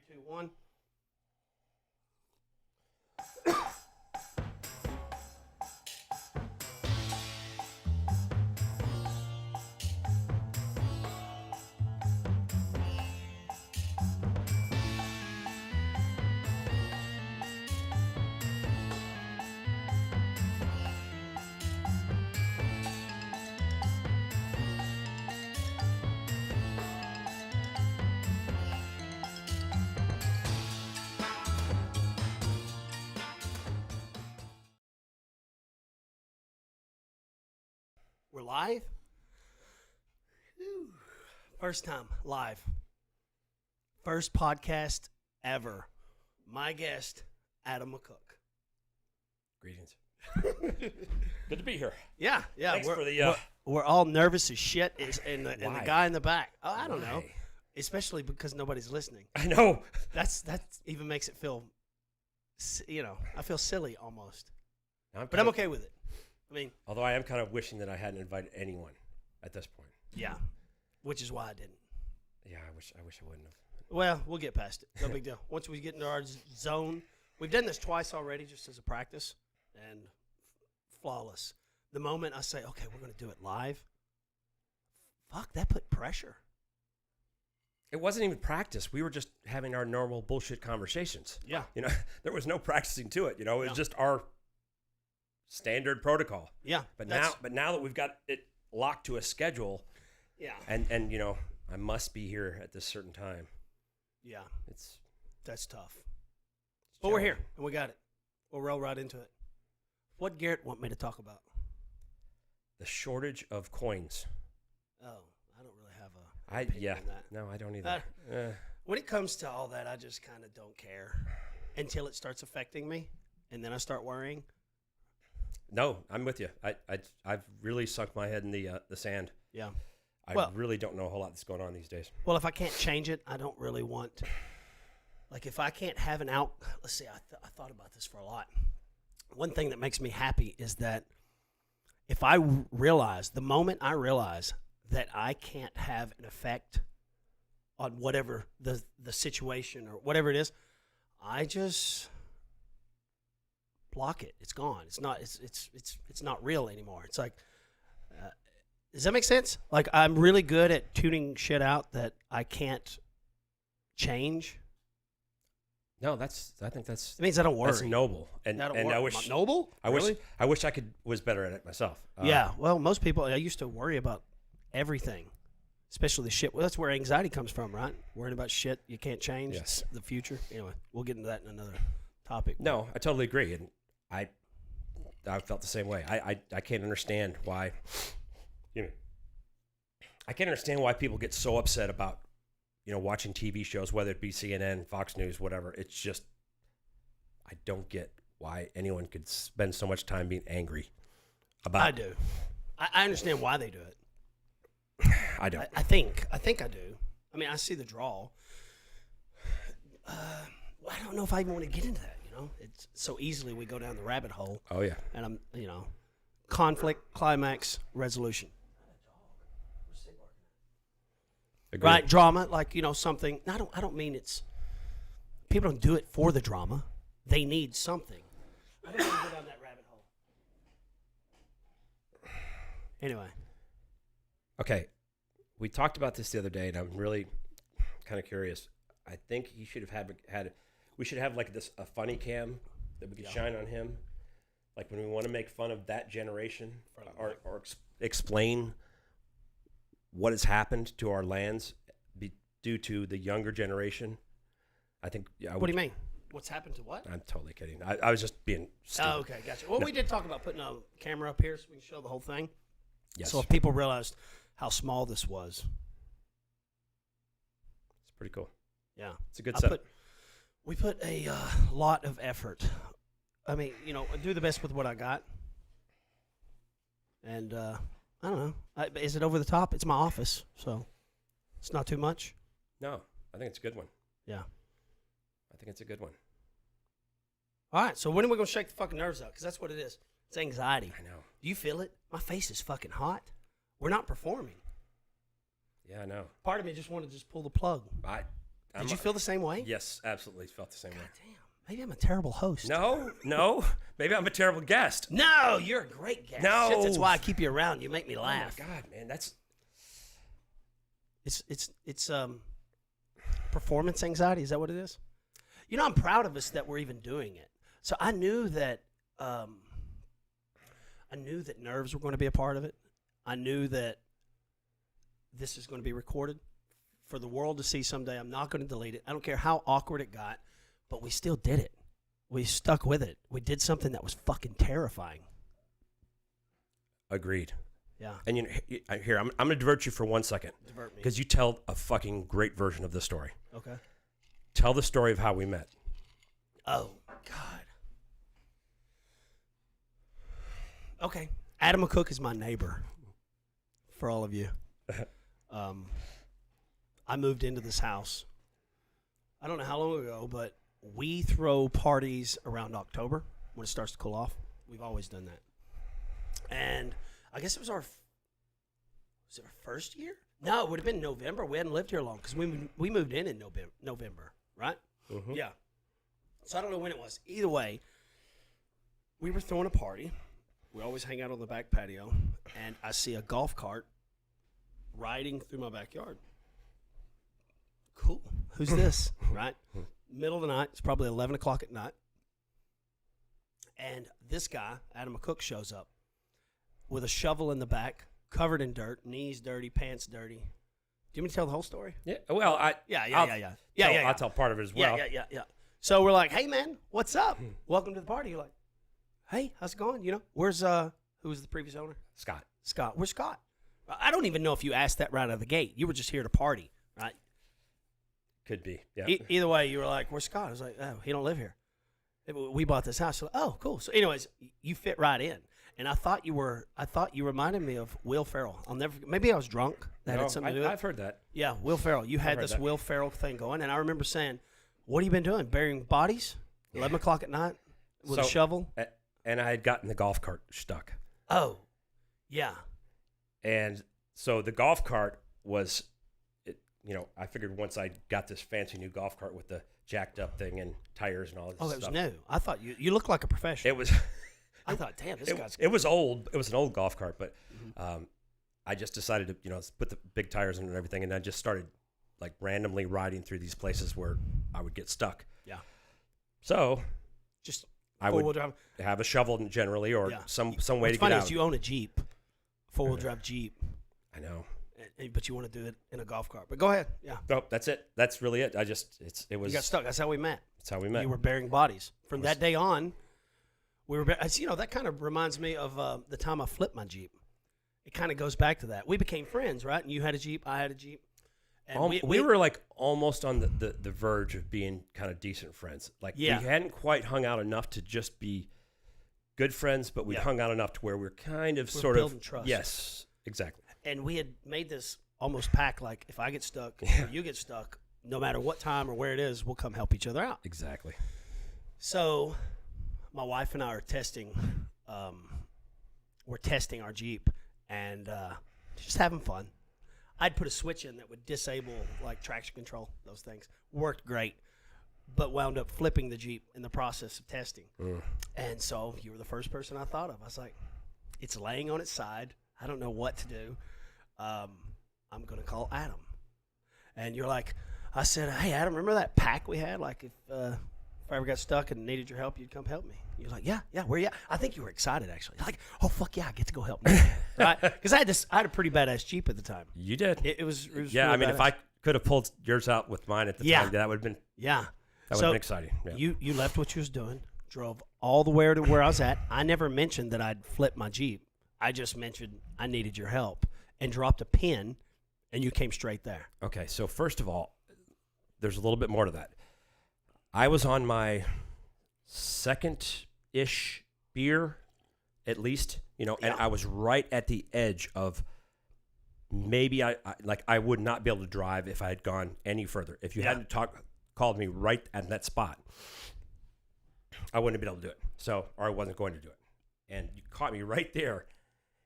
2, 1. We're live? Whew. First time live. First podcast ever. My guest, Adam McCook. Greetings. Good to be here. Yeah. Thanks we're, for the. we're all nervous as shit, and the Why? guy in the back. Oh, I don't know. Why? Especially because nobody's listening. I know. That even makes it feel, I feel silly almost. But I'm okay with it. I mean, although I am kind of wishing that I hadn't invited anyone at this point. yeah, which is why I didn't. Yeah, I wish I wouldn't have. Well, we'll get past it. No big deal. Once we get into our zone, we've done this twice already just as a practice, and flawless. The moment I say, okay, we're going to do it live, fuck, that put pressure. It wasn't even practice. We were just having our normal bullshit conversations. Yeah. There was no practicing to it. It was just our standard protocol. Yeah. But now that we've got it locked to a schedule, yeah, and I must be here at this certain time. Yeah. That's tough. It's But we're here, challenging. and we got it. We'll roll right into it. What Garrett want me to talk about? The shortage of coins. Oh, I don't really have a opinion on that. No, I don't either. When it comes to all that, I just kind of don't care until it starts affecting me, and then I start worrying. No, I'm with you. I've really sunk my head in the sand. Yeah. I really don't know a whole lot that's going on these days. Well, if I can't change it, I don't really want to. Like, if I can't have an out, let's see, I thought about this for a lot. One thing that makes me happy is that if the moment I realize that I can't have an effect on whatever the situation or whatever it is, I just block it. It's gone. It's not real anymore. It's like, does that make sense? Like, I'm really good at tuning shit out that I can't change. No, I think that's It means I don't worry. that's noble, and I don't and worry. I wish Noble? Really? I wish I was better at it myself. Yeah. Well, most people. I used to worry about everything, especially the shit. Well, that's where anxiety comes from, right? Worrying about shit you can't change. Yes. The future. Anyway, we'll get into that in another topic. No, I totally agree, and I felt the same way. I can't understand why. I can't understand why people get so upset about watching TV shows, whether it be CNN, Fox News, whatever. It's just, I don't get why anyone could spend so much time being angry about. I do. I understand why they do it. I don't. I think I do. I mean, I see the draw. I don't know if I even want to get into that. It's so easily we go down the rabbit hole. Oh yeah. And I'm, conflict, climax, resolution. Agreed. Right, drama, like something. I don't mean it's. People don't do it for the drama. They need something. I don't want to go down that rabbit hole. Anyway. Okay, we talked about this the other day, and I'm really kind of curious. I think he should have had. We should have like a funny cam that we could shine on him, like when we want to make fun of that generation or explain what has happened to our lands due to the younger generation. I think. Yeah, what do you mean? What's happened to what? I'm totally kidding. I was just being stupid. Oh, okay, gotcha. Well, we did talk about putting a camera up here so we can show the whole thing. Yes. So if people realized how small this was. It's pretty cool. Yeah. It's a good setup. We put a lot of effort. I mean, I do the best with what I got. And I don't know. Is it over the top? It's my office, so it's not too much. No, I think it's a good one. Yeah. I think it's a good one. All right, so when are we going to shake the fucking nerves out? Because that's what it is. It's anxiety. I know. Do you feel it? My face is fucking hot. We're not performing. Yeah, I know. Part of me just wanted to just pull the plug. Did you feel the same way? Yes, absolutely felt the same way. Damn. Maybe I'm a terrible host. No. Maybe I'm a terrible guest. No, you're a great guest. No. Shit, that's why I keep you around. You make me laugh. Oh my God, man, that's It's performance anxiety. Is that what it is? You know, I'm proud of us that we're even doing it. So I knew that nerves were going to be a part of it. I knew that this is going to be recorded for the world to see someday. I'm not going to delete it. I don't care how awkward it got, but we still did it. We stuck with it. We did something that was fucking terrifying. agreed. Yeah. And here, I'm going to divert you for 1 second. Divert me. Because you tell a fucking great version of this story. Okay. Tell the story of how we met. Oh, God. Okay. Adam McCook is my neighbor, for all of you. I moved into this house, I don't know how long ago, but we throw parties around October when it starts to cool off. We've always done that. And I guess it was our first year? No, it would have been November. We hadn't lived here long because we moved in November, right? Mm-hmm. Yeah. So I don't know when it was. Either way, we were throwing a party. We always hang out on the back patio, and I see a golf cart riding through my backyard. Cool. Who's this? Right? Middle of the night. It's probably 11 o'clock at night. And this guy, Adam McCook, shows up with a shovel in the back, covered in dirt, knees dirty, pants dirty. Do you want me to tell the whole story? Yeah. Well, I'll tell part of it as well. Yeah. So we're like, hey, man, what's up? Welcome to the party. You're like, hey, how's it going? You know, where's who was the previous owner? Scott. Where's Scott? I don't even know if you asked that right out of the gate. You were just here to party, right? Could be. Yeah. Either way, you were like, where's Scott? I was like, oh, he don't live here. We bought this house. So, oh, cool. So, anyways, you fit right in. And I thought you reminded me of Will Ferrell. Maybe I was drunk. That had something to do with it. I've heard that. Yeah, Will Ferrell. You had this Will Ferrell thing going, and I remember saying, what have you been doing? Burying bodies? 11 o'clock at night with a shovel? And I had gotten the golf cart stuck. Oh, yeah. And so the golf cart was, I figured once I got this fancy new golf cart with the jacked up thing and tires and all this stuff. Oh, it was new. I thought you looked like a professional. It was. I thought, damn, this guy's. It was old. It was an old golf cart, but I just decided to, put the big tires in and everything, and I just started like randomly riding through these places where I would get stuck. Yeah. So, just I would have a shovel generally, or some way to get out. What's funny is you own a Jeep, 4-wheel drive Jeep. I know. But you want to do it in a golf cart. But go ahead. Yeah. No, that's it. That's really it. It was. You got stuck. That's how we met. That's how we met. You were burying bodies. From that day on, we were. That kind of reminds me of the time I flipped my Jeep. It kind of goes back to that. We became friends, right? And you had a Jeep, I had a Jeep. And we were like almost on the verge of being kind of decent friends. Like we hadn't quite hung out enough to just be good friends, but we hung out enough to where we're kind of sort of building trust. Yes, exactly. And we had made this almost pact, like if I get stuck or you get stuck, no matter what time or where it is, we'll come help each other out. Exactly. So my wife and I are testing. We're testing our Jeep and just having fun. I'd put a switch in that would disable like traction control. Those things worked great, but wound up flipping the Jeep in the process of testing. And so you were the first person I thought of. I was like, it's laying on its side. I don't know what to do. I'm going to call Adam. And you're like, I said, hey, Adam, remember that pact we had? Like if I ever got stuck and needed your help, you'd come help me. You're like, yeah, where you at? I think you were excited, actually. You're like, oh, fuck yeah, I get to go help me. Right? Because I had a pretty badass Jeep at the time. You did. It was yeah, really I mean, badass. if I could have pulled yours out with mine at the time, that would have been That would have been exciting. Yeah. You left what you was doing, drove all the way to where I was at. I never mentioned that I'd flipped my Jeep. I just mentioned I needed your help and dropped a pin, and you came straight there. Okay, so first of all, there's a little bit more to that. I was on my second-ish beer, at least, and I was right at the edge of maybe I would not be able to drive if I had gone any further. If you hadn't called me right at that spot, I wouldn't have been able to do it. So, or I wasn't going to do it. And you caught me right there.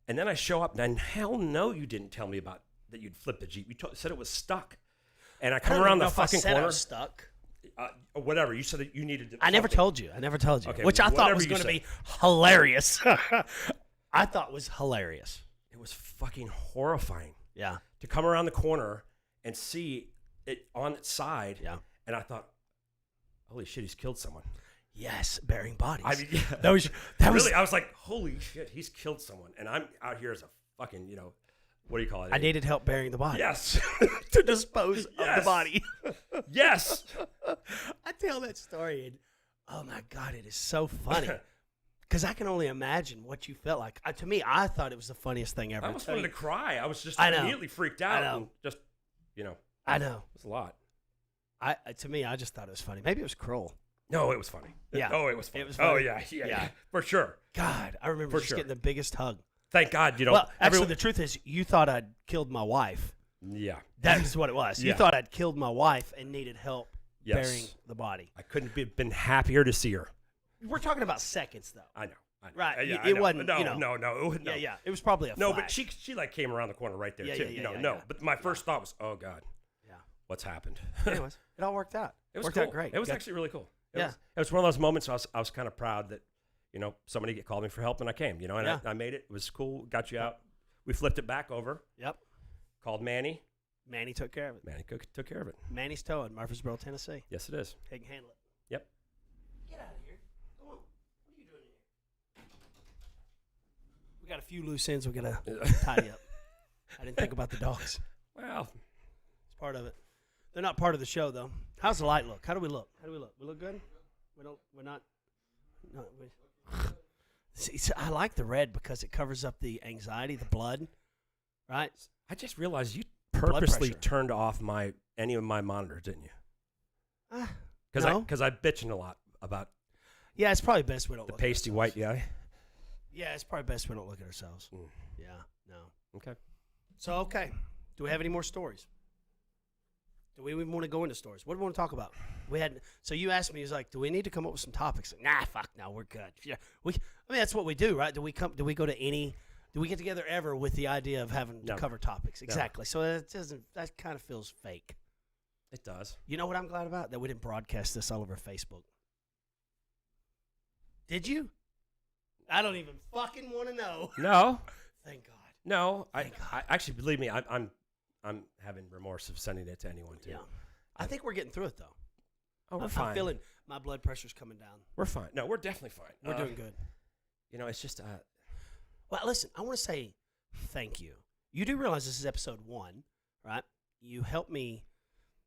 And then I show up, and hell no, you didn't tell me about that you'd flipped the Jeep. You said it was stuck. And I I come don't around even know the if I fucking said I corner. was stuck. Whatever. You said that you needed to. I never something. told you. I never told you. Okay, Which I thought whatever was you going to said. be hilarious. I thought was hilarious. It was fucking horrifying Yeah. to come around the corner and see it on its side. Yeah. And I thought, holy shit, he's killed someone. Yes, burying bodies. I mean, yeah. that was Really, I was like, holy shit, he's killed someone. And I'm out here as a fucking, what do you call it? I needed help burying the body. Yes. To dispose of the Yes. body. Yes. I tell that story and oh my God, it is so funny. Because I can only imagine what you felt like. To me, I thought it was the funniest thing ever. I almost wanted to cry. I was just I know. immediately freaked out. I know. And just, I know. it was a lot. To me, I just thought it was funny. Maybe it was cruel. No, it was funny. Yeah. Oh, it was funny. It was Oh, funny. yeah. For sure. God, I remember For just sure. getting the biggest hug. Thank God, Well, actually, the truth is, you thought I'd killed my wife. Yeah. That's what it was. You Yeah. thought I'd killed my wife and needed help Yes. burying the body. I couldn't have been happier to see her. We're talking about seconds, though. I know. Right. Yeah, It I know. wasn't, No, you know. no. Yeah. It was probably a No, flash. but she like came around the corner right there Yeah, too. yeah, yeah, No. yeah. But my first thought was, oh God, Yeah. what's happened? Anyways, it all worked out. It was worked cool. out great. It was Got- actually really cool. It Yeah. was, it was one of those moments I was kind of proud that, somebody called me for help and I came, and Yeah. I made it. It was cool. Got you out. We flipped it back over. Yep. Called Manny. Manny took care of it. Manny took care of it. Manny's towing, Murfreesboro, Tennessee. Yes, it is. He can handle it. Yep. Get out of here. Come on. What are you doing in here? We got a few loose ends we got to tidy up. I didn't think about the dogs. Well, It's part of it. They're not part of the show, though. How's the light look? How do we look? We look good? We're not. No, See, I like the red because it covers up the anxiety, the blood, right? I just realized you Blood purposely pressure. turned off any of my monitors, didn't you? No. Because I bitching a lot about Yeah, it's probably best we don't the look at pasty ourselves. white guy. Yeah, it's probably best we don't look at ourselves. Mm. Yeah, no. Okay. So, okay. Do we have any more stories? Do we even want to go into stories? What do we want to talk about? So you asked me, he was like, do we need to come up with some topics? Like, nah, fuck, no, we're good. Yeah, that's what we do, right? Do we get together ever with the idea of having to No. cover topics? Exactly. So that kind of feels fake. It does. You know what I'm glad about? That we didn't broadcast this all over Facebook. Did you? I don't even fucking want to know. No. Thank God. No. I Thank God. actually, believe me, I'm having remorse of sending it to anyone too. Yeah. I think we're getting through it, though. Oh, we're I'm fine. feeling my blood pressure's coming down. We're fine. No, we're definitely fine. We're doing good. It's just Well, listen, I want to say thank you. You do realize this is episode 1, right? You helped me.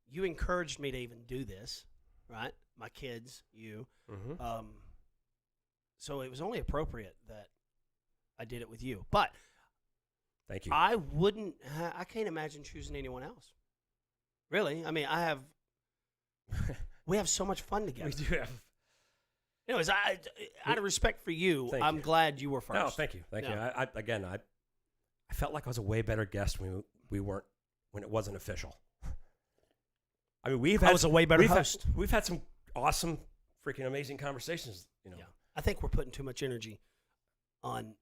You encouraged me to even do this, right? My kids, you. mhm. So it was only appropriate that I did it with you. But Thank you. I can't imagine choosing anyone else. Really? I mean, we have so much fun together. we do have. Anyways, out of respect for you, Thank I'm you. glad you were first. No, thank you. Thank you. Yeah. I felt like I was a way better guest when it wasn't official. I mean, I was a way better we've host. we've had some awesome, freaking amazing conversations. Yeah. I think we're putting too much energy on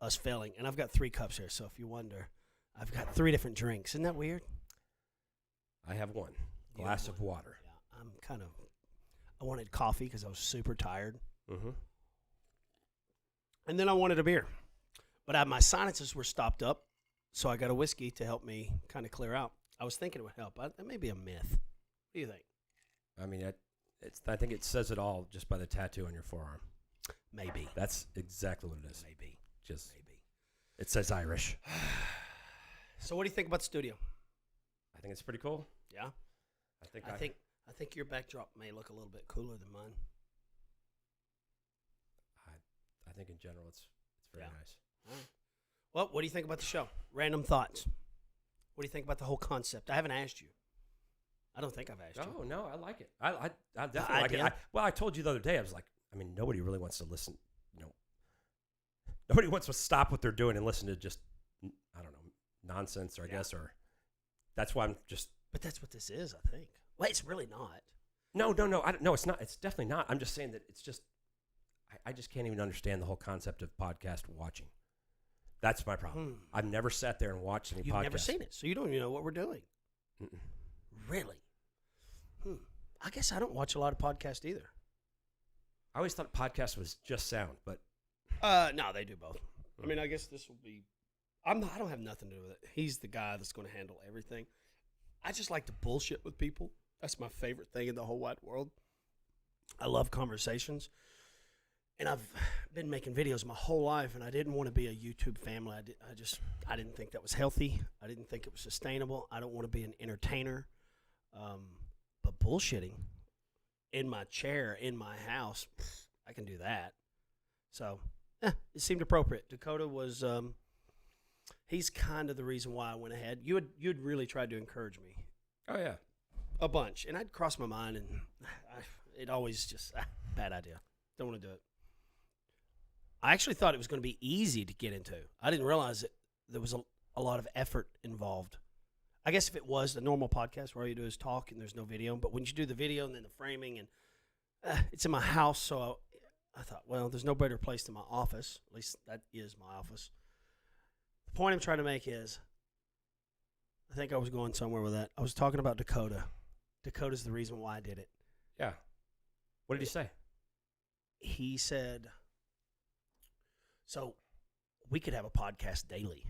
us failing. And I've got 3 cups here, so if you wonder, I've got 3 different drinks. Isn't that weird? I have one You glass have of one. water. Yeah, I wanted coffee because I was super tired. Mm-hmm. And then I wanted a beer. But my sinuses were stopped up, so I got a whiskey to help me kind of clear out. I was thinking it would help. That may be a myth. What do you think? I mean, I think it says it all just by the tattoo on your forearm. Maybe. That's exactly what it is. Maybe. Just Maybe. it says Irish. So what do you think about the studio? I think it's pretty cool. Yeah? I think your backdrop may look a little bit cooler than mine. I think in general it's very Yeah. nice. All right. Well, what do you think about the show? Random thoughts. What do you think about the whole concept? I haven't asked you. I don't think I've asked you. Oh no, I like it. I definitely like it. idea? I told you the other day. I was like, I mean, nobody really wants to listen. Nobody wants to stop what they're doing and listen to just I don't know nonsense, or I guess, or that's why I'm just. But that's what this is, I think. Well, it's really not. No, it's not. It's definitely not. I'm just saying that it's just. I just can't even understand the whole concept of podcast watching. That's my problem. I've never sat there and watched any You've podcast. never seen it, so you don't even know what we're doing. Mm-mm. Really? I guess I don't watch a lot of podcasts either. I always thought podcast was just sound, but No, they do both. I mean, I guess this will be. I don't have nothing to do with it. He's the guy that's going to handle everything. I just like to bullshit with people. That's my favorite thing in the whole wide world. I love conversations. And I've been making videos my whole life, and I didn't want to be a YouTube family. I didn't think that was healthy. I didn't think it was sustainable. I don't want to be an entertainer. But bullshitting in my chair, in my house, I can do that. So, it seemed appropriate. Dakota was, he's kind of the reason why I went ahead. You'd really tried to encourage me. oh yeah, A bunch. And I'd cross my mind, and it always just, bad idea. Don't want to do it. I actually thought it was going to be easy to get into. I didn't realize that there was a lot of effort involved. I guess if it was a normal podcast where all you do is talk and there's no video, but when you do the video and then the framing, and it's in my house, so I thought, well, there's no better place than my office. At least that is my office. The point I'm trying to make is, I think I was going somewhere with that. I was talking about Dakota. Dakota's the reason why I did it. yeah. What did he say? He said, so we could have a podcast daily.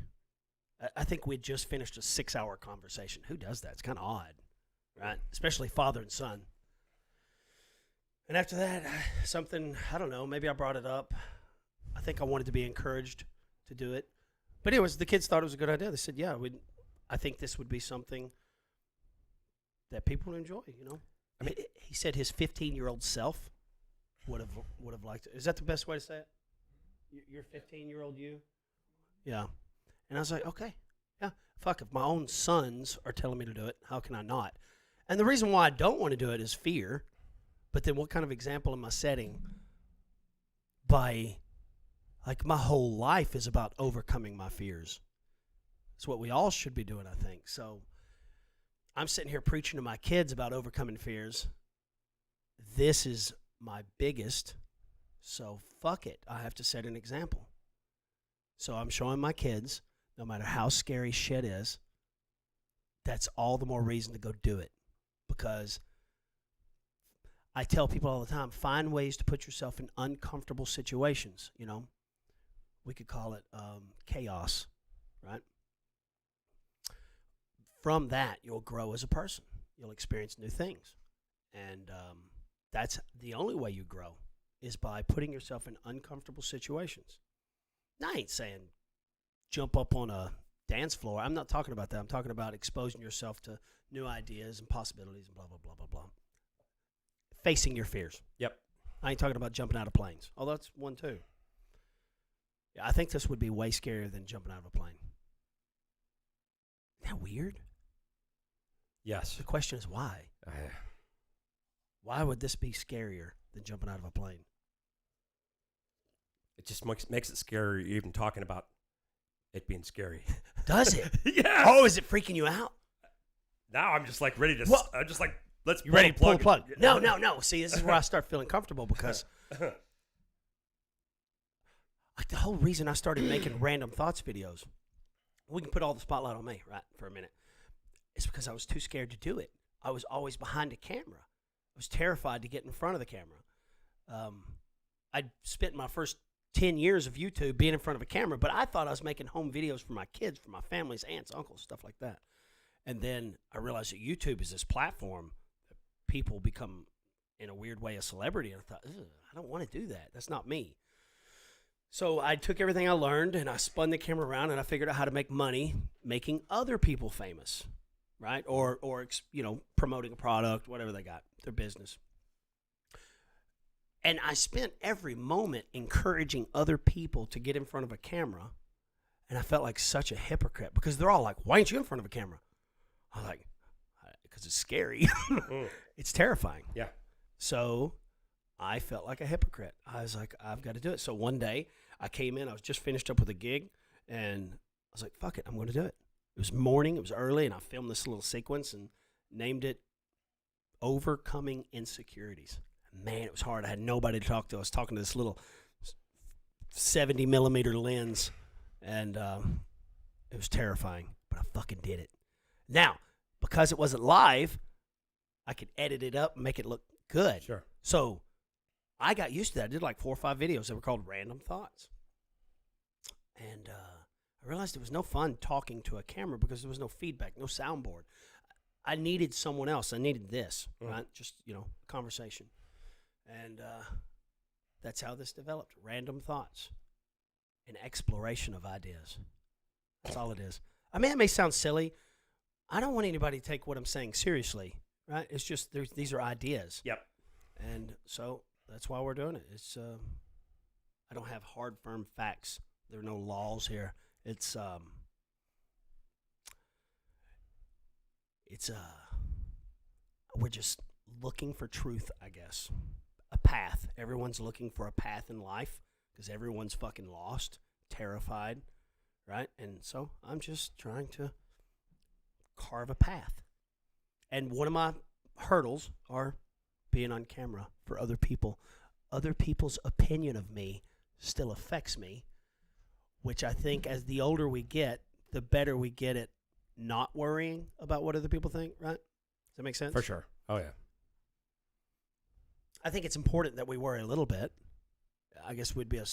I think we had just finished a 6-hour conversation. Who does that? It's kind of odd, right? Especially father and son. And after that, something, I don't know, maybe I brought it up. I think I wanted to be encouraged to do it. But anyways, the kids thought it was a good idea. They said, yeah, I think this would be something that people would enjoy, you know? I mean, he said his 15-year-old self would have liked it. Is that the best way to say it? Your 15-year-old you? Yeah. And I was like, okay, yeah, fuck, if my own sons are telling me to do it, how can I not? And the reason why I don't want to do it is fear. But then what kind of example am I setting by, like, my whole life is about overcoming my fears. It's what we all should be doing, I think. So I'm sitting here preaching to my kids about overcoming fears. This is my biggest, so fuck it. I have to set an example. So I'm showing my kids, no matter how scary shit is, that's all the more reason to go do it. Because I tell people all the time, find ways to put yourself in uncomfortable situations, you know. We could call it chaos, right? From that, you'll grow as a person. You'll experience new things. And that's the only way you grow, is by putting yourself in uncomfortable situations. Now, I ain't saying jump up on a dance floor. I'm not talking about that. I'm talking about exposing yourself to new ideas and possibilities and blah, blah, blah, blah, blah. Facing your fears. Yep. I ain't talking about jumping out of planes, although that's one too. Yeah, I think this would be way scarier than jumping out of a plane. Isn't that weird? Yes. The question is why? Why would this be scarier than jumping out of a plane? It just makes it scary even talking about it being scary. Does it? Yeah. Oh, is it freaking you out? Now I'm just like ready to. Well, I'm just like, let's. You ready to pull the plug? it. No. See, this is where I start feeling comfortable because like the whole reason I started making random thoughts videos, we can put all the spotlight on me, right, for a minute. It's because I was too scared to do it. I was always behind a camera. I was terrified to get in front of the camera. I'd spent my first 10 years of YouTube being in front of a camera, but I thought I was making home videos for my kids, for my family's aunts, uncles, stuff like that. And then I realized that YouTube is this platform that people become, in a weird way, a celebrity. And I thought, I don't want to do that. That's not me. So I took everything I learned and I spun the camera around and I figured out how to make money making other people famous, right? Or you know, promoting a product, whatever they got, their business. And I spent every moment encouraging other people to get in front of a camera. And I felt like such a hypocrite because they're all like, why aren't you in front of a camera? I was like, because it's scary. It's terrifying. Yeah. So I felt like a hypocrite. I was like, I've got to do it. So one day I came in, I was just finished up with a gig, and I was like, fuck it, I'm going to do it. It was morning, it was early, and I filmed this little sequence and named it Overcoming Insecurities. Man, it was hard. I had nobody to talk to. I was talking to this little 70 millimeter lens, and it was terrifying, but I fucking did it. Now, because it wasn't live, I could edit it up and make it look good. Sure. So I got used to that. I did like 4 or 5 videos that were called Random Thoughts. And I realized it was no fun talking to a camera because there was no feedback, no soundboard. I needed someone else. I needed this, right? Just, conversation. And that's how this developed. Random Thoughts. An exploration of ideas. That's all it is. I mean, it may sound silly. I don't want anybody to take what I'm saying seriously, right? It's just these are ideas. Yep. And so that's why we're doing it. It's I don't have hard, firm facts. There are no laws here. It's we're just looking for truth, I guess. A path. Everyone's looking for a path in life because everyone's fucking lost, terrified, right? And so I'm just trying to carve a path. And one of my hurdles are being on camera for other people. Other people's opinion of me still affects me, which I think as the older we get, the better we get at not worrying about what other people think, right? Does that make sense? For sure. Oh, yeah. I think it's important that we worry a little bit. I guess we'd be a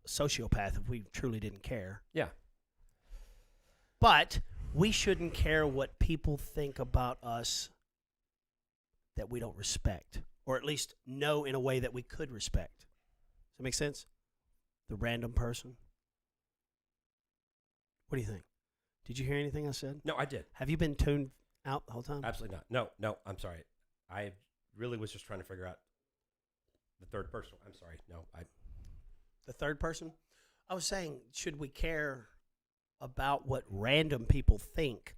sociopath if we truly didn't care. Yeah. But we shouldn't care what people think about us that we don't respect, or at least know in a way that we could respect. Does that make sense? The random person. What do you think? Did you hear anything I said? No, I did. Have you been tuned out the whole time? Absolutely not. No, I'm sorry. I really was just trying to figure out the third person. I'm sorry. No, The third person? I was saying, should we care about what random people think,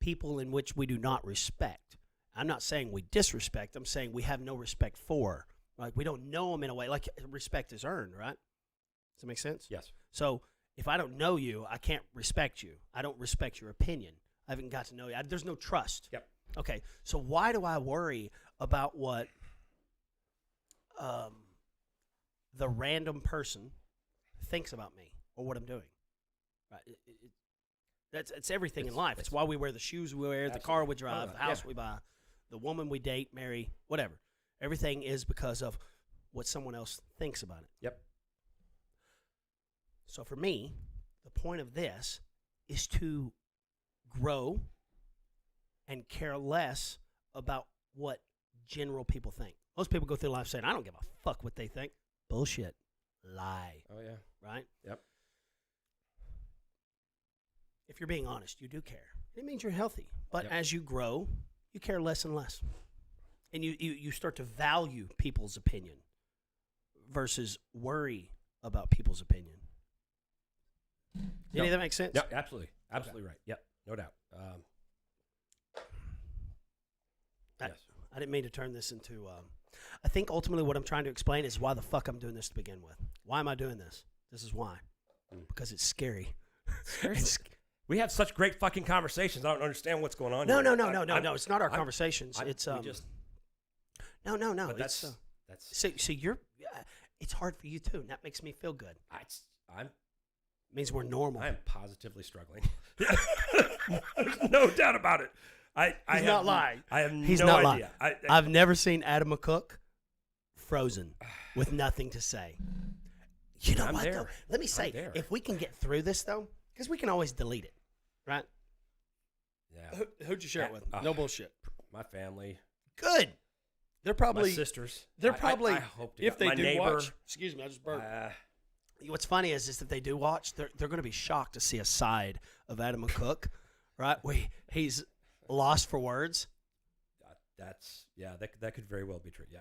people in which we do not respect? I'm not saying we disrespect. I'm saying we have no respect for. Like, we don't know them in a way. Like, respect is earned, right? Does that make sense? Yes. So if I don't know you, I can't respect you. I don't respect your opinion. I haven't got to know you. There's no trust. Yep. Okay, so why do I worry about what the random person thinks about me or what I'm doing? Right. It's everything in life. It's why we wear the shoes we wear, the car we drive, the house we buy, the woman we date, marry, whatever. Everything is because of what someone else thinks about it. Yep. So for me, the point of this is to grow and care less about what general people think. Most people go through life saying, I don't give a fuck what they think. Bullshit. Lie. Oh, yeah. Right? Yep. If you're being honest, you do care. It means you're healthy. But Yep. as you grow, you care less and less. And you start to value people's opinion versus worry about people's opinion. Any of that make sense? Yeah, absolutely. Absolutely right. Yep. No doubt. Yes. I didn't mean to turn this into... I think ultimately what I'm trying to explain is why the fuck I'm doing this to begin with. Why am I doing this? This is why. Because it's scary. We have such great fucking conversations. I don't understand what's going on No. here. It's not our conversations. It's No. No. But It's that's so you're. It's hard for you too, and that makes me feel good. I'm It means we're normal. I am positively struggling. There's no doubt about it. He's not lying. I have He's no not idea. lying. I've never seen Adam McCook frozen with nothing to say. You know I'm what, there. though? Let me I'm say, there. if we can get through this, though, because we can always delete it, right? Yeah. Who'd you share it with? Uh, No bullshit. My family. Good. They're probably My sisters. They're probably I hope to if God. they My do neighbor, watch. Excuse me, I just burped. Uh, What's funny is if they do watch, they're going to be shocked to see a side of Adam McCook, right? He's lost for words. that could very well be true. Yeah,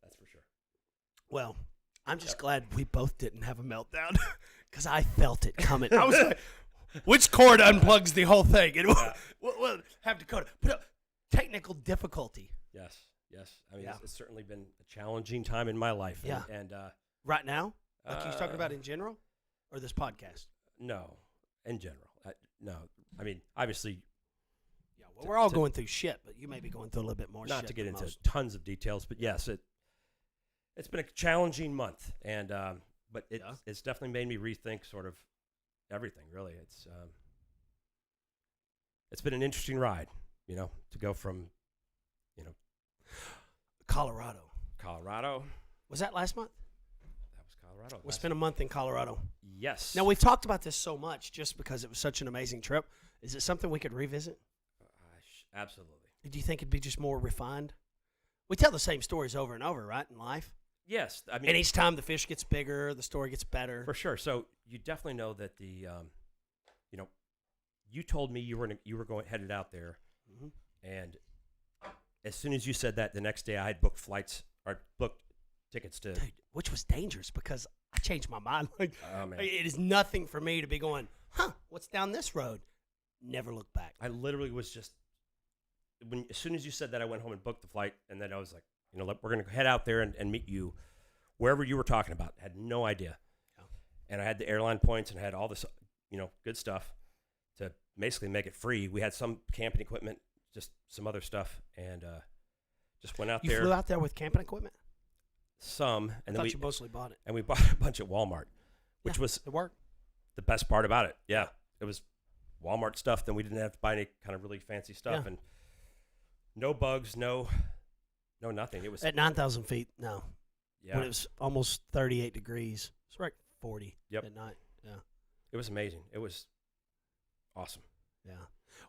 that's for sure. Well, I'm just glad we both didn't have a meltdown because I felt it coming. I was like, which cord unplugs the whole thing? And we'll have Dakota put up technical difficulty. Yes. I mean, Yeah. it's certainly been a challenging time in my life. Yeah. And Right now? Like you talking about in general or this podcast? no, in general. No, I mean, obviously, Yeah, well, we're all going through shit, but you may be going through a little bit more shit. not to get than into most. tons of details, but yes, it's been a challenging month, and but it's definitely made me rethink sort of everything. Really, it's been an interesting ride. to go from, Colorado. Colorado. Was that last month? That was Colorado. We spent a month in Colorado. Yes. Now, we've talked about this so much just because it was such an amazing trip. Is it something we could revisit? Absolutely. Do you think it'd be just more refined? We tell the same stories over and over, right, in life? Yes. I mean, And each time the fish gets bigger, the story gets better. for sure. So you definitely know that you told me you were headed out there, Mhm. and as soon as you said that, the next day I had booked tickets to. Dude, which was dangerous because I changed my mind. Like, Oh man, it is nothing for me to be going, what's down this road? Never look back. I literally was just as soon as you said that, I went home and booked the flight, and then I was like, we're gonna head out there and meet you wherever you were talking about. Had no idea, and I had the airline points and had all this, good stuff to basically make it free. We had some camping equipment, just some other stuff, and just went out You there. flew out there with camping equipment? Some, I and thought then you mostly bought it. and we bought a bunch at Walmart, which Yeah, was it worked. the best part about it. Yeah, it was Walmart stuff. Then we didn't have to buy any kind of really fancy stuff, Yeah. and no bugs, no nothing. It was At 9,000 feet, no. yeah, When it was almost 38 degrees. It's right 40 Yep. at night. Yeah. it was amazing. It was awesome. Yeah.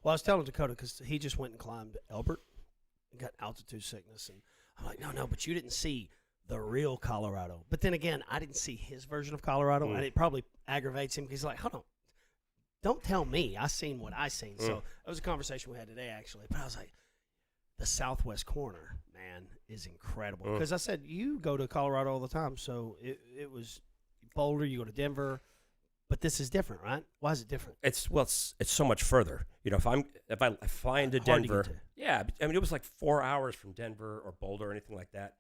Well, I was telling Dakota because he just went and climbed Elbert and got altitude sickness. And I'm like, no, but you didn't see the real Colorado. But then again, I didn't see his version of Colorado, and it probably aggravates him because he's like, hold on. Don't tell me. I seen what I seen. So that was a conversation we had today, actually. But I was like, the southwest corner, man, is incredible. Because I said, you go to Colorado all the time. So it was Boulder, you go to Denver. But this is different, right? Why is it different? It's so much further. If I fly into Hard to get Denver, to. yeah, I mean it was like 4 hours from Denver or Boulder or anything like that,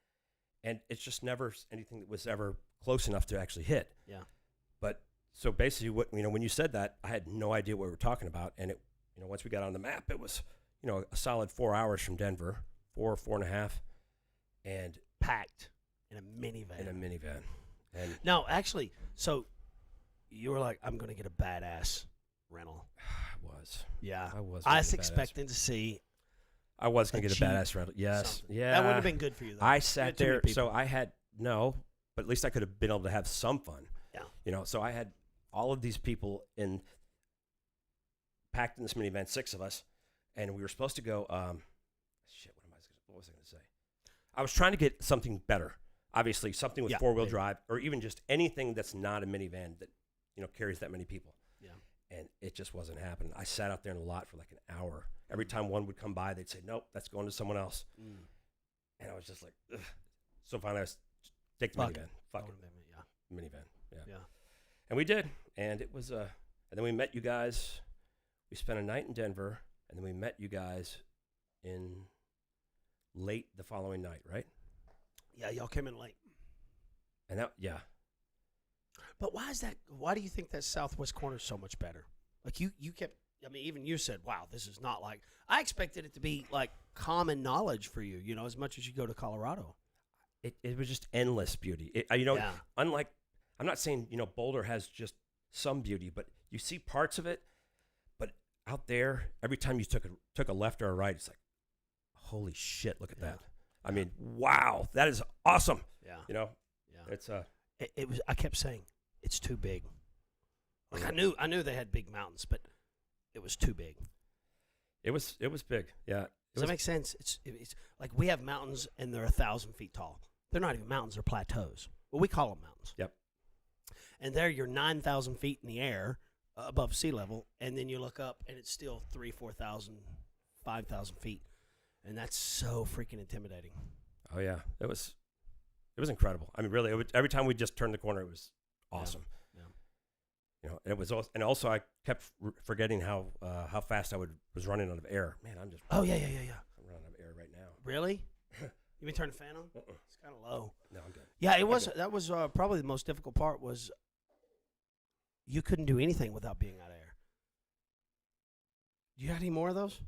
and it's just never anything that was ever close enough to actually hit. Yeah. But so basically, when you said that, I had no idea what we were talking about, and it, once we got on the map, it was, a solid 4 hours from Denver, 4.5, and Packed in a minivan. and No, actually, so you were like, I'm going to get a badass rental. I was. Yeah. I was. I was expecting to see. I was going to get a Jeep, badass rental. Yes. something. Yeah. That would have been good for you, though. I You sat had too many there, people. so I had but at least I could have been able to have some fun. Yeah. So I had all of these people packed in this minivan, 6 of us, and we were supposed to go. What was I going to say? I was trying to get something better, obviously something with 4-wheel drive, or even just anything that's not a minivan that carries that many people. Yeah. And it just wasn't happening. I sat out there in the lot for like an hour. Every time one would come by, they'd say, "Nope, that's going to someone else." And I was just like, ugh. So finally, I was take the minivan. Fuck it. Yeah. Minivan. Yeah. Yeah. And we did. And it was and then we met you guys. We spent a night in Denver, and then we met you guys in late the following night, right? Yeah, y'all came in late. And that, yeah. But why is that? Why do you think that southwest corner is so much better? Like you kept. I mean, even you said, "Wow, this is not like." I expected it to be like common knowledge for you. As much as you go to Colorado. It was just endless beauty. Yeah. Unlike, I'm not saying Boulder has just some beauty, but you see parts of it. But out there, every time you took a left or a right, it's like, holy shit! Look at that. I mean, wow, that is awesome. Yeah. Yeah. It's It was. I kept saying it's too big. Like I knew they had big mountains, but it was too big. It was big. Yeah. Does that make sense? It's like we have mountains and they're 1,000 feet tall. They're not even mountains; they're plateaus. Well, we call them mountains. Yep. And there, you're 9,000 feet in the air above sea level, and then you look up, and it's still 3,000, 4,000, 5,000 feet, and that's so freaking intimidating. Oh yeah, it was incredible. I mean, really, every time we just turned the corner, it was awesome. Yeah. And it was and also I kept forgetting how fast I was running out of air. Man, I'm just Oh yeah. I'm running out of air right now. Really? You mean turn the fan on? It's kind of low. No, I'm good. Yeah, it was. That was probably the most difficult part. Was you couldn't do anything without being out of air. Do you have any more of those?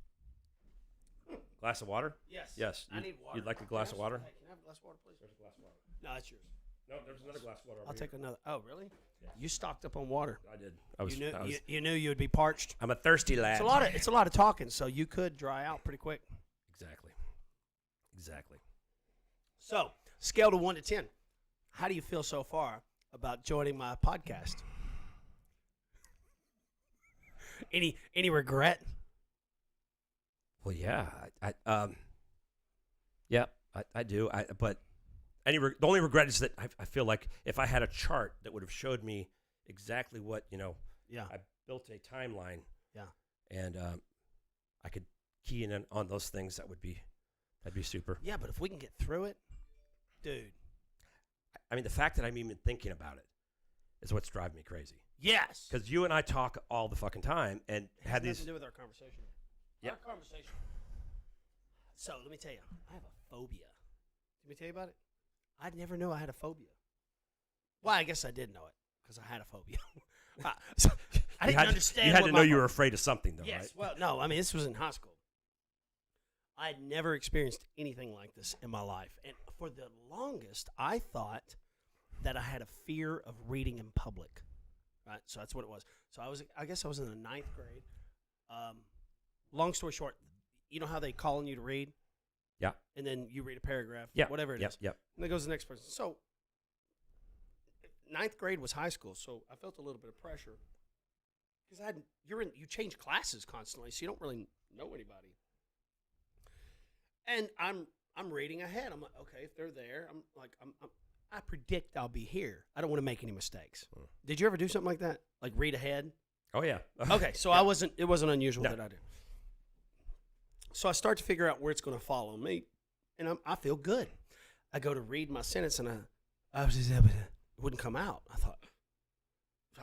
Glass of water? Yes. Yes. I need water. You'd like a glass of water? Hey, can I have a glass of water, please? There's a glass of water. No, that's yours. No, there's another glass of water. I'll take another. Oh, really? You stocked up on water. I did. I was, You knew you would be parched. I'm a thirsty lad. It's a lot of talking, so you could dry out pretty quick. Exactly. So, scale to 1 to 10. How do you feel so far about joining my podcast? Any regret? Well, yeah, I do. But the only regret is that I feel like if I had a chart that would have showed me exactly what Yeah. I built a timeline. Yeah. And I could key in on those things. That'd be super. Yeah, but if we can get through it, dude. I mean, the fact that I'm even thinking about it is what's driving me crazy. Yes. Because you and I talk all the fucking time and Nothing have these. to do with our conversation. Yeah. Our conversation. So let me tell you, I have a phobia. Let me tell you about it. I never knew I had a phobia. Well, I guess I did know it because I had a phobia. I didn't understand. You had to know you were afraid of something, though, yes, right? Well, no. I mean, this was in high school. I had never experienced anything like this in my life, and for the longest, I thought that I had a fear of reading in public. Right, so that's what it was. So I guess I was in the 9th grade. Long story short, you know how they call on you to read? Yeah. And then you read a paragraph, Yeah. whatever it is. Yep. And then goes the next person. So 9th grade was high school, so I felt a little bit of pressure because you change classes constantly, so you don't really know anybody. And I'm reading ahead. I'm like, okay, if they're there, I predict I'll be here. I don't want to make any mistakes. Did you ever do something like that? Like read ahead? Oh yeah. Okay, so Yeah. it wasn't unusual No. that I did. So I start to figure out where it's going to follow me, and I feel good. I go to read my sentence, and it wouldn't come out. I thought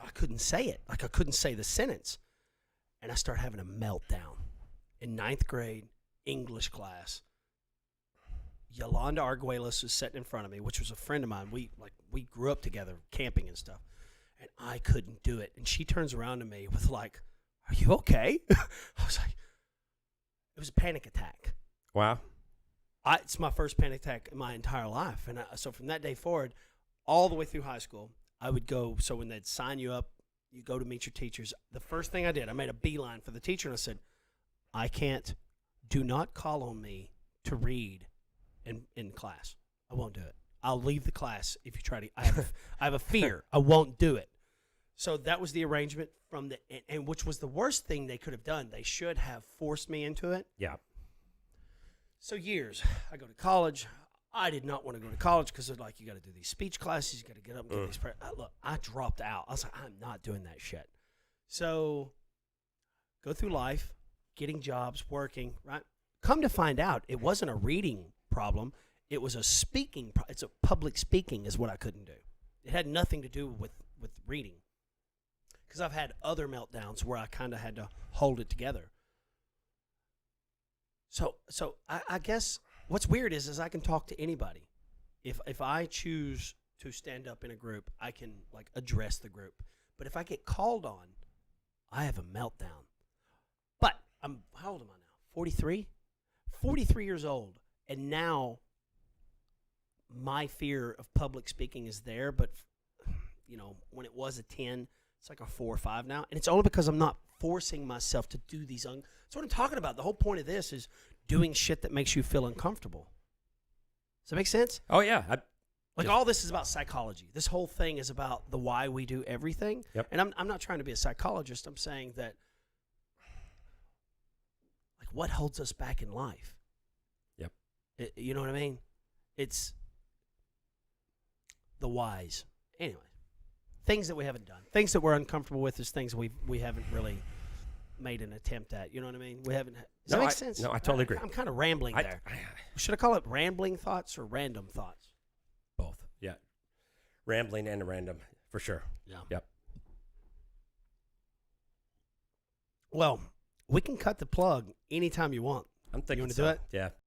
I couldn't say it. Like I couldn't say the sentence, and I start having a meltdown in 9th grade English class. Yolanda Arguelles was sitting in front of me, which was a friend of mine. We grew up together, camping and stuff, and I couldn't do it. And she turns around to me with like, "Are you okay?" I was like, it was a panic attack. Wow. It's my first panic attack in my entire life, and so from that day forward, all the way through high school, I would go. So when they'd sign you up, you go to meet your teachers. The first thing I did, I made a beeline for the teacher, and I said, "I can't. Do not call on me to read in class. I won't do it. I'll leave the class if you try to. I have a fear. I won't do it." So that was the arrangement from and which was the worst thing they could have done. They should have forced me into it. Yeah. So years, I go to college. I did not want to go to college because they're like, you got to do these speech classes. You got to get up and get these. Look, I dropped out. I was like, I'm not doing that shit. So go through life, getting jobs, working, right? Come to find out, it wasn't a reading problem. It was a speaking. It's a public speaking is what I couldn't do. It had nothing to do with reading. Because I've had other meltdowns where I kind of had to hold it together. So I guess what's weird is I can talk to anybody. If I choose to stand up in a group, I can like address the group. But if I get called on, I have a meltdown. But how old am I now? 43? 43 years old. And now my fear of public speaking is there, but when it was a 10, it's like a 4 or 5 now. And it's only because I'm not forcing myself to do these. That's what I'm talking about. The whole point of this is doing shit that makes you feel uncomfortable. Does that make sense? Oh yeah. All this is about psychology. This whole thing is about the why we do everything. Yep. And I'm not trying to be a psychologist. I'm saying that, like, what holds us back in life? Yep. You know what I mean? It's the whys. Anyway, things that we haven't done. Things that we're uncomfortable with is things we haven't really made an attempt at. You know what I mean? We haven't. Does that make sense? No, I totally agree. I'm kind of rambling there. Should I call it rambling thoughts or random thoughts? Both. Yeah. Rambling and random, for sure. Yeah. Yep. Well, we can cut the plug anytime you want. I'm thinking You wanna so. do it? Yeah.